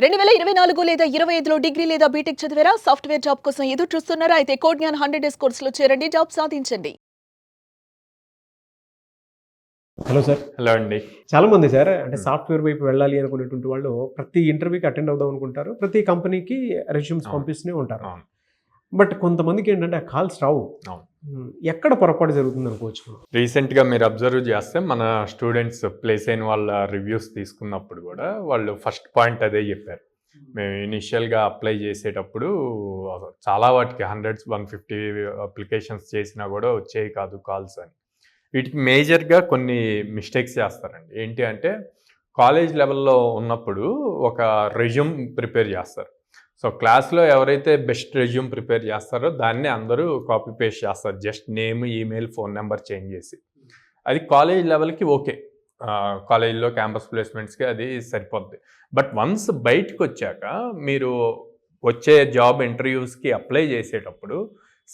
2024 లేదా 25లో డిగ్రీ లేదా బీటెక్ చదివారా? సాఫ్ట్‌వేర్ జాబ్ కోసం ఎదురు చూస్తున్నారా? అయితే కోడ్ జ్ఞాన్ 100 డేస్ కోర్సులో చేరండి. జాబ్ సాధించండి. Hello sir. హలో అండి. చాలా మంది సార్ అంటే సాఫ్ట్‌వేర్ వైపు వెళ్ళాలి అనుకునేటువంటి వాళ్ళు ప్రతి ఇంటర్వ్యూకి అటెండ్ అవుదాం అనుకుంటారు. ప్రతి కంపెనీకి రెజ్యూమ్స్ పంపిస్తూనే ఉంటారు. అవును. బట్ కొంతమందికి ఏంటంటే ఆ కాల్స్ రావు. అవును. ఎక్కడ పొరపాటు జరుగుతుంది అనుకోవచ్చు? రీసెంట్గా మీరు అబ్జర్వ్ చేస్తే మన స్టూడెంట్స్ ప్లేస్ అయిన వాళ్ళ రివ్యూస్ తీసుకున్నప్పుడు కూడా వాళ్ళు ఫస్ట్ పాయింట్ అదే చెప్పారు. మేము ఇనిషియల్గా అప్లై చేసేటప్పుడు చాలా వాటికి 150 అప్లికేషన్స్ చేసినా కూడా వచ్చేవి కాదు కాల్స్ అని. వీటికి మేజర్గా కొన్ని మిస్టేక్స్ చేస్తారండి. ఏంటి అంటే కాలేజ్ లెవెల్లో ఉన్నప్పుడు ఒక రెజ్యూమ్ ప్రిపేర్ చేస్తారు. సో క్లాస్లో ఎవరైతే బెస్ట్ రెజ్యూమ్ ప్రిపేర్ చేస్తారో దాన్ని అందరూ కాపీ పేస్ట్ చేస్తారు, just name, email, phone number change చేసి. అది కాలేజ్ లెవెల్కి ఓకే, కాలేజ్లో క్యాంపస్ ప్లేస్మెంట్స్కి అది సరిపోద్ది. బట్ వన్స్ బయటకు వచ్చాక మీరు వచ్చే జాబ్ ఇంటర్వ్యూస్కి అప్లై చేసేటప్పుడు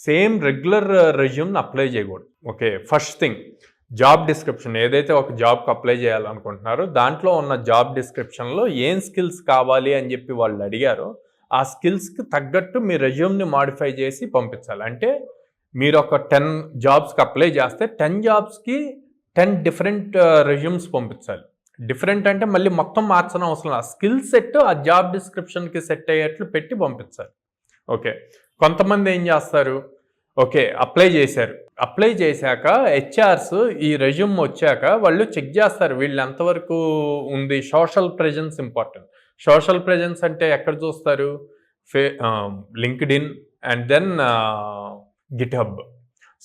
సేమ్ రెగ్యులర్ రెజ్యూమ్ని అప్లై చేయకూడదు. Okay, first thing job description, ఏదైతే ఒక జాబ్కి అప్లై చేయాలనుకుంటున్నారో దాంట్లో ఉన్న జాబ్ డిస్క్రిప్షన్లో ఏం స్కిల్స్ కావాలి అని చెప్పి వాళ్ళు అడిగారో ఆ స్కిల్స్కి తగ్గట్టు మీ రెజ్యూమ్ని మాడిఫై చేసి పంపించాలి. అంటే మీరు ఒక 10 జాబ్స్కి అప్లై చేస్తే 10 జాబ్స్కి 10 డిఫరెంట్ రెజ్యూమ్స్ పంపించాలి. డిఫరెంట్ అంటే మళ్ళీ మొత్తం మార్చడం అవసరం లేదు, స్కిల్ సెట్ ఆ జాబ్ డిస్క్రిప్షన్కి సెట్ అయ్యేట్లు పెట్టి పంపించాలి. ఓకే, కొంతమంది ఏం చేస్తారు, ఓకే అప్లై చేశారు, అప్లై చేశాక హెచ్ఆర్స్ ఈ రెజ్యూమ్ వచ్చాక వాళ్ళు చెక్ చేస్తారు వీళ్ళు ఎంతవరకు ఉంది. Social presence important. Social presence అంటే ఎక్కడ చూస్తారు? LinkedIn and then GitHub.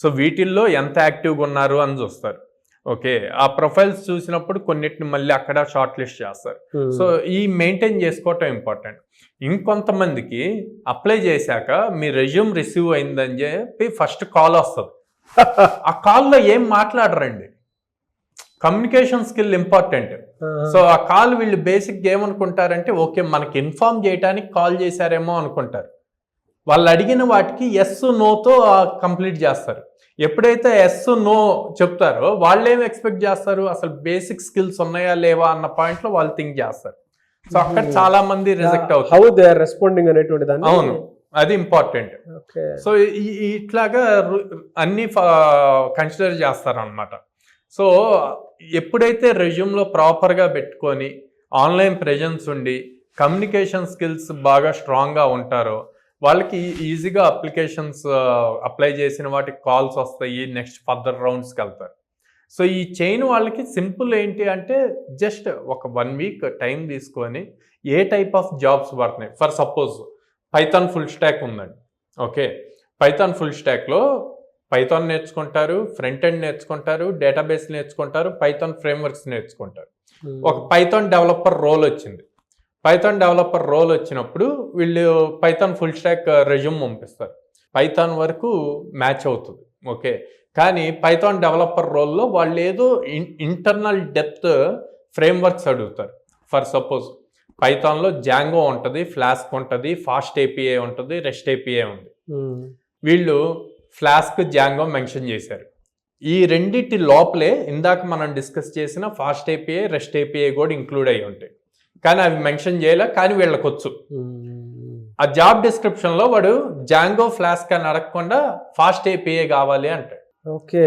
So వీటిల్లో ఎంత యాక్టివ్గా ఉన్నారు అని చూస్తారు. ఓకే, ఆ ప్రొఫైల్స్ చూసినప్పుడు కొన్నిటిని మళ్ళీ అక్కడ షార్ట్ లిస్ట్ చేస్తారు. సో ఈ మెయింటైన్ చేసుకోవటం ఇంపార్టెంట్. ఇంకొంతమందికి అప్లై చేశాక మీ రెజ్యూమ్ రిసీవ్ అయిందని చెప్పి ఫస్ట్ కాల్ వస్తుంది. ఆ కాల్లో ఏం మాట్లాడరండి. Communication skill important. సో ఆ కాల్ వీళ్ళు బేసిక్గా ఏమనుకుంటారంటే ఓకే మనకి ఇన్ఫార్మ్ చేయడానికి కాల్ చేశారేమో అనుకుంటారు. వాళ్ళు అడిగిన వాటికి ఎస్ నోతో కంప్లీట్ చేస్తారు. ఎప్పుడైతే ఎస్ నో చెప్తారో వాళ్ళు ఏం ఎక్స్పెక్ట్ చేస్తారు, అసలు బేసిక్ స్కిల్స్ ఉన్నాయా లేవా అన్న పాయింట్లో వాళ్ళు థింక్ చేస్తారు. సో అక్కడ చాలా మంది రిజెక్ట్ అవుతారు. హౌ దే ఆర్ రెస్పాండింగ్ అనేటువంటి దాన్ని. అవును, అది ఇంపార్టెంట్. సో ఇట్లాగా అన్ని కన్సిడర్ చేస్తారు అన్నమాట. సో ఎప్పుడైతే రెజ్యూమ్లో ప్రాపర్గా పెట్టుకొని ఆన్లైన్ ప్రెజెన్స్ ఉండి కమ్యూనికేషన్ స్కిల్స్ బాగా స్ట్రాంగ్గా ఉంటారో వాళ్ళకి ఈజీగా అప్లికేషన్స్ అప్లై చేసిన వాటికి కాల్స్ వస్తాయి, నెక్స్ట్ ఫర్దర్ రౌండ్స్కి వెళ్తారు. సో ఈ చైన్ వాళ్ళకి సింపుల్ ఏంటి అంటే జస్ట్ ఒక 1 వీక్ టైం తీసుకొని ఏ టైప్ ఆఫ్ జాబ్స్ పడుతున్నాయి. For suppose Python full stock ఉందండి. ఓకే, పైథాన్ ఫుల్ స్టాక్లో పైథాన్ నేర్చుకుంటారు, ఫ్రంట్ ఎండ్ నేర్చుకుంటారు, డేటాబేస్ నేర్చుకుంటారు, పైథాన్ ఫ్రేమ్వర్క్స్ నేర్చుకుంటారు. ఒక పైథాన్ డెవలపర్ రోల్ వచ్చింది. పైథాన్ డెవలపర్ రోల్ వచ్చినప్పుడు వీళ్ళు పైథాన్ ఫుల్ స్టాక్ రెజ్యూమ్ పంపిస్తారు. పైథాన్ వరకు మ్యాచ్ అవుతుంది. ఓకే, కానీ పైథాన్ డెవలపర్ రోల్లో వాళ్ళు ఏదో ఇంటర్నల్ డెప్త్ ఫ్రేమ్వర్క్స్ అడుగుతారు. ఫర్ సపోజ్ పైథాన్లో జాంగో ఉంటుంది, ఫ్లాస్క్ ఉంటుంది, ఫాస్ట్ ఏపీఐ ఉంటుంది, రెస్ట్ ఏపీఐ ఉంది. వీళ్ళు ఫ్లాస్క్, జాంగో మెన్షన్ చేశారు. ఈ రెండింటి లోపలే ఇందాక మనం డిస్కస్ చేసిన ఫాస్ట్ ఏపీఐ, రెస్ట్ ఏపీఐ కూడా ఇంక్లూడ్ అయ్యి ఉంటాయి. కానీ అవి మెన్షన్ చేయలే, కానీ వీళ్ళకి వచ్చు. ఆ జాబ్ డిస్క్రిప్షన్లో వాడు జాంగో, ఫ్లాస్క్ అని అడగకుండా ఫాస్ట్ ఏపీఐ కావాలి అంటాడు. ఓకే,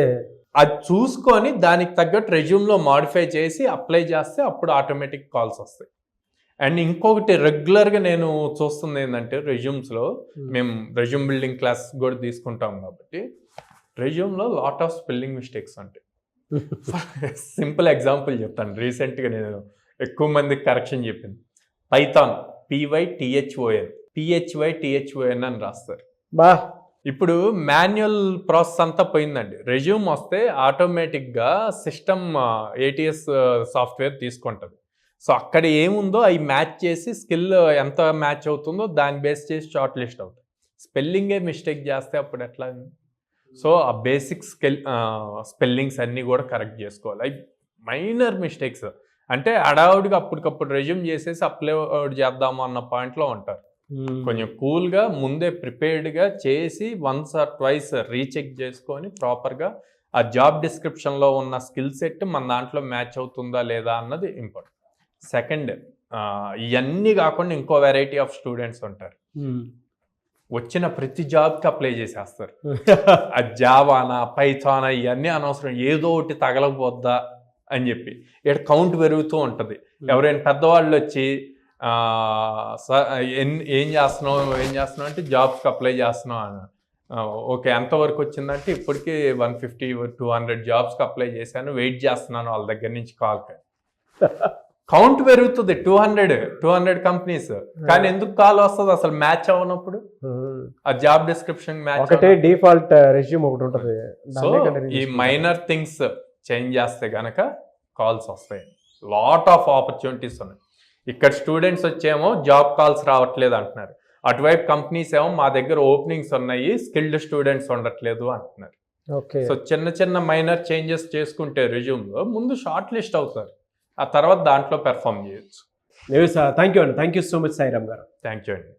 అది చూసుకొని దానికి తగ్గట్టు రెజ్యూమ్లో మాడిఫై చేసి అప్లై చేస్తే అప్పుడు ఆటోమేటిక్ కాల్స్ వస్తాయి. అండ్ ఇంకొకటి రెగ్యులర్గా నేను చూస్తుంది ఏంటంటే రెజ్యూమ్స్లో, మేము రెజ్యూమ్ బిల్డింగ్ క్లాస్ కూడా తీసుకుంటాం కాబట్టి రెజ్యూమ్లో లాట్ ఆఫ్ స్పెల్లింగ్ మిస్టేక్స్ ఉంటాయి. సింపుల్ ఎగ్జాంపుల్ చెప్తాను. రీసెంట్గా నేను ఎక్కువ మందికి కరెక్షన్ చెప్పింది. పైథాన్ PYTHON అని రాస్తారు. ఇప్పుడు మాన్యువల్ ప్రాసెస్ అంతా పోయిందండి. రెజ్యూమ్ వస్తే ఆటోమేటిక్గా సిస్టమ్ ATS సాఫ్ట్వేర్ తీసుకుంటుంది. సో అక్కడ ఏముందో అవి మ్యాచ్ చేసి స్కిల్ ఎంత మ్యాచ్ అవుతుందో దాన్ని బేస్ చేసి షార్ట్ లిస్ట్ అవుతుంది. స్పెల్లింగే మిస్టేక్ చేస్తే అప్పుడు ఎట్లా? సో ఆ బేసిక్ స్పెల్లింగ్స్ అన్నీ కూడా కరెక్ట్ చేసుకోవాలి. అవి మైనర్ మిస్టేక్స్. అంటే అడావుడిగా అప్పటికప్పుడు రెజ్యూమ్ చేసేసి అప్లోడ్ చేద్దాము అన్న పాయింట్లో ఉంటారు. కొంచెం కూల్గా ముందే ప్రిపేర్డ్గా చేసి వన్స్ ఆర్ ట్వైస్ రీచెక్ చేసుకొని ప్రాపర్గా ఆ జాబ్ డిస్క్రిప్షన్లో ఉన్న స్కిల్ సెట్ మన దాంట్లో మ్యాచ్ అవుతుందా లేదా అన్నది ఇంపార్టెంట్. సెకండ్, ఇవన్నీ కాకుండా ఇంకో వెరైటీ ఆఫ్ స్టూడెంట్స్ ఉంటారు. వచ్చిన ప్రతి జాబ్కి అప్లై చేసేస్తారు. ఆ జావానా పైథానా ఇవన్నీ అనవసరం, ఏదో ఒకటి తగలకపోద్దా అని చెప్పి ఇక్కడ కౌంట్ పెరుగుతూ ఉంటుంది. ఎవరైనా పెద్దవాళ్ళు వచ్చి ఏం చేస్తున్నావు అంటే జాబ్స్కి అప్లై చేస్తున్నావు అని. ఓకే, ఎంతవరకు వచ్చిందంటే ఇప్పటికీ 150-200 జాబ్స్కి అప్లై చేశాను, వెయిట్ చేస్తున్నాను వాళ్ళ దగ్గర నుంచి కాల్. కౌంట్ పెరుగుతుంది 200 కంపెనీస్, కానీ ఎందుకు కాల్ వస్తుంది అసలు మ్యాచ్ అవ్వనప్పుడు? ఆ జాబ్ డిస్క్రిప్షన్ మ్యాచ్ ఒకటే డిఫాల్ట్ రెజ్యూమ్ ఒకటి ఉంటుంది. సో ఈ మైనర్ థింగ్స్ చేంజ్ చేస్తే గనక కాల్స్ వస్తాయి. లాట్ ఆఫ్ ఆపర్చునిటీస్ ఉన్నాయి. ఇక్కడ స్టూడెంట్స్ వచ్చేమో జాబ్ కాల్స్ రావట్లేదు అంటున్నారు, అటువైపు కంపెనీస్ ఏమో మా దగ్గర ఓపెనింగ్స్ ఉన్నాయి, స్కిల్డ్ స్టూడెంట్స్ ఉండట్లేదు అంటున్నారు. సో చిన్న మైనర్ చేంజెస్ చేసుకుంటే రెజ్యూమ్లో ముందు షార్ట్ లిస్ట్ అవుతారు, ఆ తర్వాత దాంట్లో పెర్ఫామ్ చేయొచ్చు. Thank you so much Sairam garu. Thank you అండి.